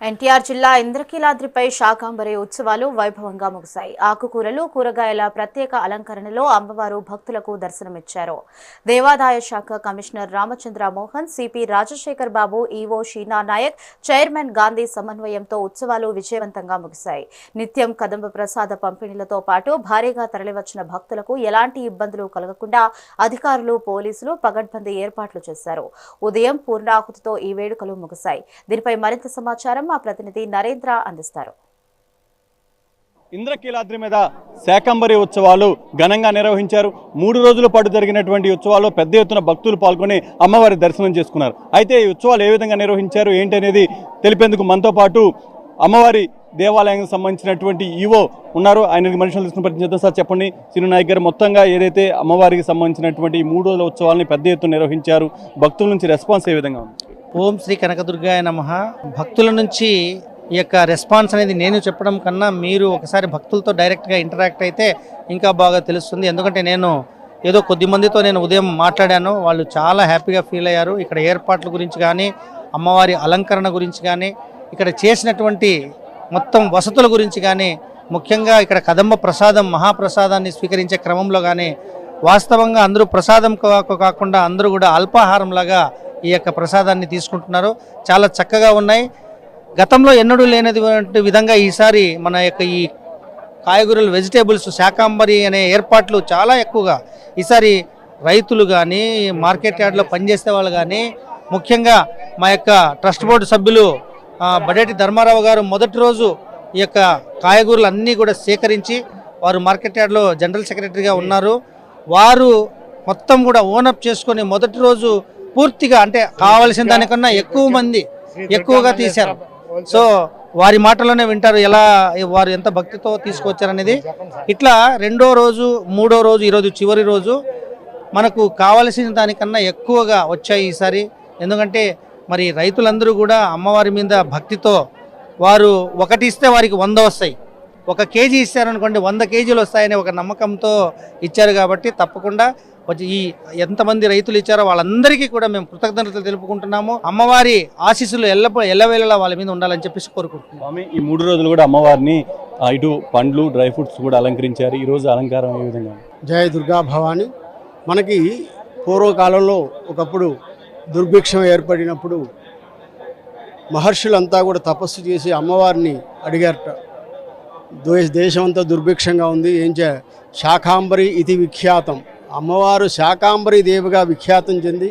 ఎన్టీఆర్ జిల్లా ఇంద్రకీలాద్రిపై శాకాంబరి ఉత్సవాలు వైభవంగా ముగిశాయి. ఆకుకూరలు, కూరగాయల ప్రత్యేక అలంకరణలో అమ్మవారు భక్తులకు దర్శనమిచ్చారు. దేవాదాయ శాఖ కమిషనర్ రామచంద్ర మోహన్, సిపి రాజశేఖర్ బాబు, ఈవో షీనా నాయక్, చైర్మన్ గాంధీ సమన్వయంతో ఉత్సవాలు విజయవంతంగా ముగిశాయి. నిత్యం కదంబ ప్రసాద పంపిణీలతో పాటు భారీగా తరలివచ్చిన భక్తులకు ఎలాంటి ఇబ్బందులు కలగకుండా అధికారులు, పోలీసులు పగడ్బందీ ఏర్పాట్లు చేశారు. ఉదయం పూర్ణాహుతితో ఈ వేడుకలు ముగిశాయి. దీనిపై మరింత సమాచారం మా ప్రతినిధి నరేంద్ర అందిస్తారు. ఇంద్రకీలాద్రి మీద శాకంబరి ఉత్సవాలు ఘనంగా నిర్వహించారు. 3 రోజుల పాటు జరిగినటువంటి ఉత్సవాల్లో పెద్ద ఎత్తున భక్తులు పాల్గొని అమ్మవారి దర్శనం చేసుకున్నారు. అయితే ఈ ఉత్సవాలు ఏ విధంగా నిర్వహించారు ఏంటి అనేది తెలిపేందుకు మనతో పాటు అమ్మవారి దేవాలయానికి సంబంధించినటువంటి ఈవో ఉన్నారు. ఆయనకి మనుషులు తీసుకుని పరిచయం. సార్ చెప్పండి, సిను నాయక్ గారు, మొత్తంగా ఏదైతే అమ్మవారికి సంబంధించినటువంటి 3 రోజుల ఉత్సవాలని పెద్ద ఎత్తున నిర్వహించారు, భక్తుల నుంచి రెస్పాన్స్ ఏ విధంగా ఉంది? ఓం శ్రీ కనకదుర్గాయ నమః. భక్తుల నుంచి ఈ యొక్క రెస్పాన్స్ అనేది నేను చెప్పడం కన్నా మీరు ఒకసారి భక్తులతో డైరెక్ట్గా ఇంటరాక్ట్ అయితే ఇంకా బాగా తెలుస్తుంది. ఎందుకంటే నేను ఏదో కొద్ది మందితో నేను ఉదయం మాట్లాడాను, వాళ్ళు చాలా హ్యాపీగా ఫీల్ అయ్యారు. ఇక్కడ ఏర్పాట్ల గురించి కానీ, అమ్మవారి అలంకరణ గురించి కానీ, ఇక్కడ చేసినటువంటి మొత్తం వసతుల గురించి కానీ, ముఖ్యంగా ఇక్కడ కదంబ ప్రసాదం మహాప్రసాదాన్ని స్వీకరించే క్రమంలో కానీ వాస్తవంగా అందరూ ప్రసాదం కాకుండా అందరూ కూడా అల్పాహారంలాగా ఈ యొక్క ప్రసాదాన్ని తీసుకుంటున్నారు. చాలా చక్కగా ఉన్నాయి. గతంలో ఎన్నడూ లేనది విధంగా ఈసారి మన యొక్క ఈ కాయగూరలు, వెజిటేబుల్స్, శాకాంబరి అనే ఏర్పాట్లు చాలా ఎక్కువగా ఈసారి రైతులు కానీ, మార్కెట్ యార్డ్లో పనిచేసే వాళ్ళు కానీ, ముఖ్యంగా మా యొక్క ట్రస్ట్ బోర్డు సభ్యులు బడేటి ధర్మారావు గారు మొదటి రోజు ఈ యొక్క కాయగూరలు అన్నీ కూడా సేకరించి వారు మార్కెట్ యార్డ్లో జనరల్ సెక్రటరీగా ఉన్నారు. వారు మొత్తం కూడా ఓనప్ చేసుకొని మొదటి రోజు పూర్తిగా అంటే కావాల్సిన దానికన్నా ఎక్కువగా తీశారు. సో వారి మాటలోనే వింటారు ఎలా వారు ఎంత భక్తితో తీసుకొచ్చారనేది. ఇట్లా 2వ రోజు, 3వ రోజు, ఈరోజు చివరి రోజు మనకు కావలసిన దానికన్నా ఎక్కువగా వచ్చాయి ఈసారి. ఎందుకంటే మరి రైతులందరూ కూడా అమ్మవారి మీద భక్తితో వారు ఒకటి ఇస్తే వారికి 100 వస్తాయి, 1 కేజీ ఇస్తారనుకోండి 100 కేజీలు వస్తాయనే ఒక నమ్మకంతో ఇచ్చారు. కాబట్టి తప్పకుండా ఈ ఎంతమంది రైతులు ఇచ్చారో వాళ్ళందరికీ కూడా మేము కృతజ్ఞతలు తెలుపుకుంటున్నాము. అమ్మవారి ఆశీస్సులు ఎల్లవేళలా వాళ్ళ మీద ఉండాలని చెప్పేసి కోరుకుంటున్నాము. ఈ 3 రోజులు కూడా అమ్మవారిని ఇటు పండ్లు, డ్రై ఫ్రూట్స్ కూడా అలంకరించారు. ఈ రోజు అలంకారం ఏ విధంగా? జయ దుర్గా భవాని. మనకి పూర్వకాలంలో ఒకప్పుడు దుర్భిక్షం ఏర్పడినప్పుడు మహర్షులంతా కూడా తపస్సు చేసి అమ్మవారిని అడిగారట. దేశమంతా దుర్భిక్షంగా ఉంది, ఏం శాకాంబరి ఇది విఖ్యాతం. అమ్మవారు శాకాంబరి దేవిగా విఖ్యాతం చెంది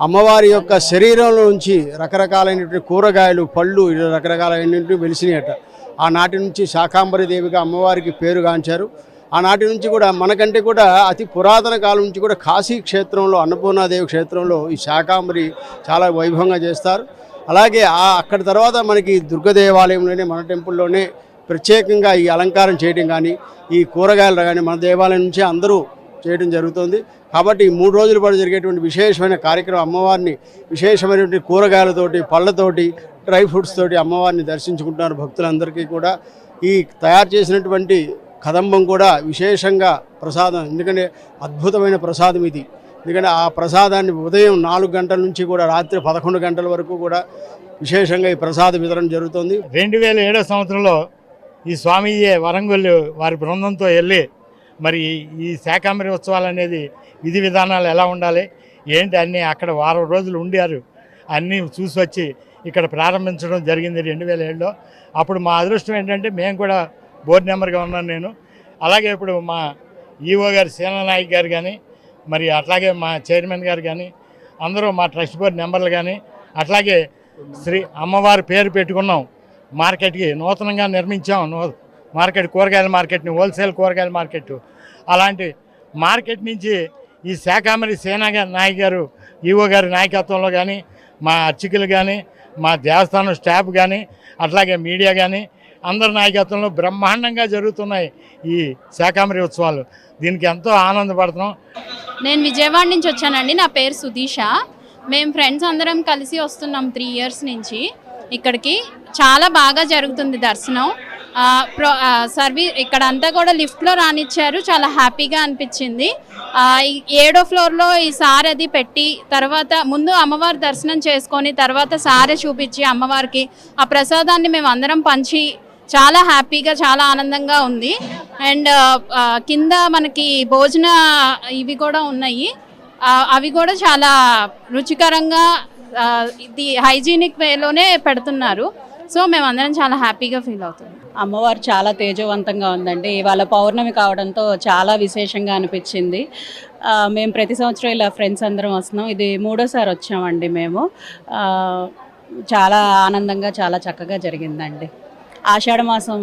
అమ్మవారి యొక్క శరీరంలో నుంచి రకరకాలైనటువంటి కూరగాయలు, పళ్ళు రకరకాలైనటువంటి వెలిసినాయట. ఆనాటి నుంచి శాకాంబరి దేవిగా అమ్మవారికి పేరుగాంచారు. ఆనాటి నుంచి కూడా మనకంటే కూడా అతి పురాతన కాలం నుంచి కూడా కాశీ క్షేత్రంలో, అన్నపూర్ణాదేవి క్షేత్రంలో ఈ శాకాంబరి చాలా వైభవంగా చేస్తారు. అలాగే అక్కడి తర్వాత మనకి దుర్గ దేవాలయంలోనే, మన టెంపుల్లోనే ప్రత్యేకంగా ఈ అలంకారం చేయడం కానీ, ఈ కూరగాయలు కానీ మన దేవాలయం నుంచి అందరూ చేయడం జరుగుతుంది. కాబట్టి ఈ 3 రోజుల పాటు జరిగేటువంటి విశేషమైన కార్యక్రమం అమ్మవారిని విశేషమైనటువంటి కూరగాయలతోటి, పళ్ళతోటి, డ్రై ఫ్రూట్స్ తోటి అమ్మవారిని దర్శించుకుంటున్నారు భక్తులందరికీ కూడా. ఈ తయారు చేసినటువంటి కదంబం కూడా విశేషంగా ప్రసాదం, ఎందుకంటే అద్భుతమైన ప్రసాదం ఇది. ఎందుకంటే ఆ ప్రసాదాన్ని ఉదయం 4 గంటల నుంచి కూడా రాత్రి 11 గంటల వరకు కూడా విశేషంగా ఈ ప్రసాద వితరణ జరుగుతుంది. 2007 సంవత్సరంలో ఈ స్వామీజీ వరంగల్ వారి బృందంతో వెళ్ళి మరి ఈ శాకాంబరి ఉత్సవాలు అనేది విధి విధానాలు ఎలా ఉండాలి ఏంటి అన్నీ అక్కడ వారం రోజులు ఉండారు. అన్నీ చూసి వచ్చి ఇక్కడ ప్రారంభించడం జరిగింది 2007లో. అప్పుడు మా అదృష్టం ఏంటంటే మేము కూడా బోర్డు మెంబర్గా ఉన్నాను నేను. అలాగే ఇప్పుడు మా ఈవో గారు షీనా నాయక్ గారు కానీ, మరి అట్లాగే మా చైర్మన్ గారు కానీ, అందరూ మా ట్రస్ట్ బోర్డు మెంబర్లు కానీ, అట్లాగే శ్రీ అమ్మవారి పేరు పెట్టుకున్నాం. మార్కెట్కి నూతనంగా నిర్మించాం మార్కెట్, కూరగాయల మార్కెట్ని, హోల్సేల్ కూరగాయల మార్కెట్. అలాంటి మార్కెట్ నుంచి ఈ శాకాంబరి షీనా నాయక్ గారు, ఈవో గారి నాయకత్వంలో కానీ, మా అర్చకులు కానీ, మా దేవస్థానం స్టాఫ్ కానీ, అట్లాగే మీడియా కానీ అందరి నాయకత్వంలో బ్రహ్మాండంగా జరుగుతున్నాయి ఈ శాకాంబరి ఉత్సవాలు. దీనికి ఎంతో ఆనందపడుతున్నాం. నేను విజయవాడ నుంచి వచ్చానండి. నా పేరు సుధీష. మేము ఫ్రెండ్స్ అందరం కలిసి వస్తున్నాం 3 ఇయర్స్ నుంచి ఇక్కడికి. చాలా బాగా జరుగుతుంది దర్శనం. సర్వీస్ ఇక్కడ అంతా కూడా లిఫ్ట్లో రానిచ్చారు. చాలా హ్యాపీగా అనిపించింది. 7వ ఫ్లోర్లో ఈ సారీ అది పెట్టి తర్వాత ముందు అమ్మవారి దర్శనం చేసుకొని తర్వాత సారీ చూపించి అమ్మవారికి ఆ ప్రసాదాన్ని మేము అందరం పంచి చాలా హ్యాపీగా చాలా ఆనందంగా ఉంది. అండ్ కింద మనకి భోజన ఇవి కూడా ఉన్నాయి. అవి కూడా చాలా రుచికరంగా ఇది హైజీనిక్ వేలోనే పెడుతున్నారు. సో మేమందరం చాలా హ్యాపీగా ఫీల్ అవుతున్నాం. అమ్మవారు చాలా తేజవంతంగా ఉందండి. ఇవాళ పౌర్ణమి కావడంతో చాలా విశేషంగా అనిపించింది. మేము ప్రతి సంవత్సరం ఇలా ఫ్రెండ్స్ అందరం వస్తున్నాం. ఇది 3వసారి వచ్చామండి మేము. చాలా ఆనందంగా చాలా చక్కగా జరిగిందండి. ఆషాఢ మాసం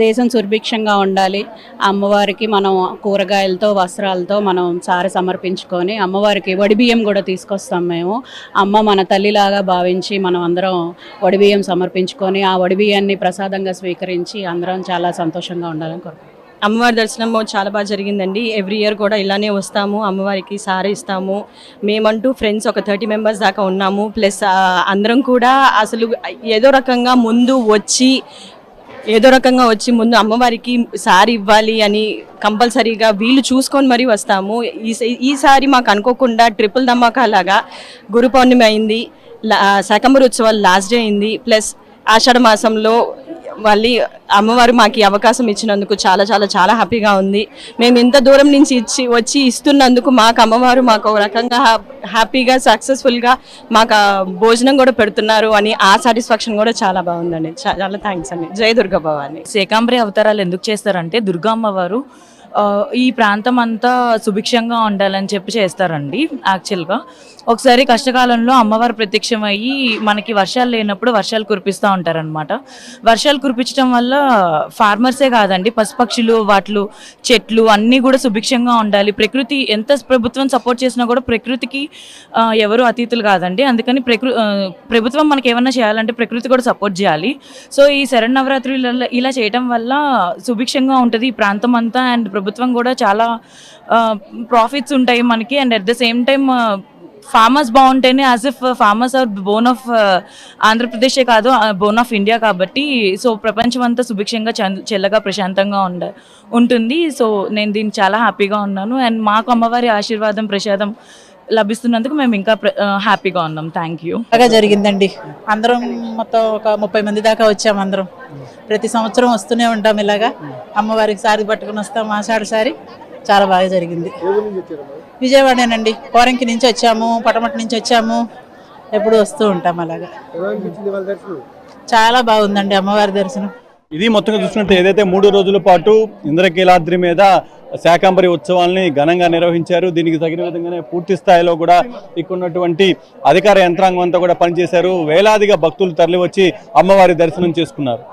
దేశం సుభిక్షంగా ఉండాలి. అమ్మవారికి మనం కూరగాయలతో వస్త్రాలతో మనం సారి సమర్పించుకొని అమ్మవారికి వడిబియ్యం కూడా తీసుకొస్తాం మేము. అమ్మ మన తల్లిలాగా భావించి మనం అందరం వడిబియ్యం సమర్పించుకొని ఆ వడిబియ్యాన్ని ప్రసాదంగా స్వీకరించి అందరం చాలా సంతోషంగా ఉండాలని కోరుకుంటున్నాం. అమ్మవారి దర్శనం చాలా బాగా జరిగిందండి. ఎవ్రీ ఇయర్ కూడా ఇలానే వస్తాము, అమ్మవారికి సారీ ఇస్తాము. మేమంటూ ఫ్రెండ్స్ ఒక 30 మెంబర్స్ దాకా ఉన్నాము. ప్లస్ అందరం కూడా అసలు ఏదో రకంగా ముందు అమ్మవారికి సారీ ఇవ్వాలి అని కంపల్సరీగా వీళ్ళు చూసుకొని మరీ వస్తాము. ఈసారి మాకు అనుకోకుండా ట్రిపుల్ ధమాకా లాగా గురు పౌర్ణమి అయింది, శాకంబరి ఉత్సవాలు లాస్ట్ డే అయింది. ప్లస్ ఆషాఢ మాసంలో మళ్ళీ అమ్మవారు మాకు ఈ అవకాశం ఇచ్చినందుకు చాలా చాలా చాలా హ్యాపీగా ఉంది. మేము ఇంత దూరం నుంచి వచ్చి ఇస్తున్నందుకు మాకు అమ్మవారు మాకు ఒక రకంగా హ్యాపీగా సక్సెస్ఫుల్గా మాకు భోజనం కూడా పెడుతున్నారు అని ఆ సాటిస్ఫాక్షన్ కూడా చాలా బాగుందండి. చాలా థ్యాంక్స్ అండి. జై దుర్గా భవాని. శాకంబరి అవతారాలు ఎందుకు చేస్తారంటే దుర్గా అమ్మవారు ఈ ప్రాంతం అంతా సుభిక్షంగా ఉండాలని చెప్పి చేస్తారండి. యాక్చువల్గా ఒకసారి కష్టకాలంలో అమ్మవారు ప్రత్యక్షమయ్యి మనకి వర్షాలు లేనప్పుడు వర్షాలు కురిపిస్తూ ఉంటారనమాట. వర్షాలు కురిపించడం వల్ల ఫార్మర్సే కాదండి, పశుపక్షులు వాటిలు చెట్లు అన్నీ కూడా సుభిక్షంగా ఉండాలి. ప్రకృతి ఎంత ప్రభుత్వం సపోర్ట్ చేసినా కూడా ప్రకృతికి ఎవరు అతీతులు కాదండి. అందుకని ప్రభుత్వం మనకి ఏమన్నా చేయాలంటే ప్రకృతి కూడా సపోర్ట్ చేయాలి. సో ఈ శరన్నవరాత్రులలో ఇలా చేయడం వల్ల సుభిక్షంగా ఉంటుంది ఈ ప్రాంతం అంతా. అండ్ ప్రభుత్వం కూడా చాలా ప్రాఫిట్స్ ఉంటాయి మనకి. And at the same time farmers బాగుంటేనే, as if farmers are bone of ఆంధ్రప్రదేశే కాదు బోన్ ఆఫ్ ఇండియా కాబట్టి సో ప్రపంచం అంతా సుభిక్షంగా చల్లగా ప్రశాంతంగా ఉంటుంది. సో నేను దీనికి చాలా హ్యాపీగా ఉన్నాను. అండ్ మాకు అమ్మవారి ఆశీర్వాదం ప్రసాదం లభిస్తున్నందుకు మేము ఇంకా హ్యాపీగా ఉన్నాం. Thank you. బాగా జరిగిందండి. అందరం మొత్తం ఒక 30 మంది దాకా వచ్చాము. అందరం ప్రతి సంవత్సరం వస్తూనే ఉంటాం. ఇలాగా అమ్మవారికి సారీ పట్టుకుని వస్తాం. ఆషాఢ సారీ చాలా బాగా జరిగింది. విజయవాడేనండి. కోరంకి నుంచి వచ్చాము, పటమటి నుంచి వచ్చాము. ఎప్పుడు వస్తూ ఉంటాం. అలాగా చాలా బాగుందండి అమ్మవారి దర్శనం. ఇది మొత్తంగా చూసినట్టు ఏదైతే 3 రోజుల పాటు ఇంద్రకీలాద్రి మీద శాకంబరి ఉత్సవాల్ని ఘనంగా నిర్వహించారు. దీనికి తగిన విధంగానే పూర్తి స్థాయిలో కూడా ఇక్కడ ఉన్నటువంటి అధికార యంత్రాంగం అంతా కూడా పనిచేశారు. వేలాదిగా భక్తులు తరలివచ్చి అమ్మవారి దర్శనం చేసుకున్నారు.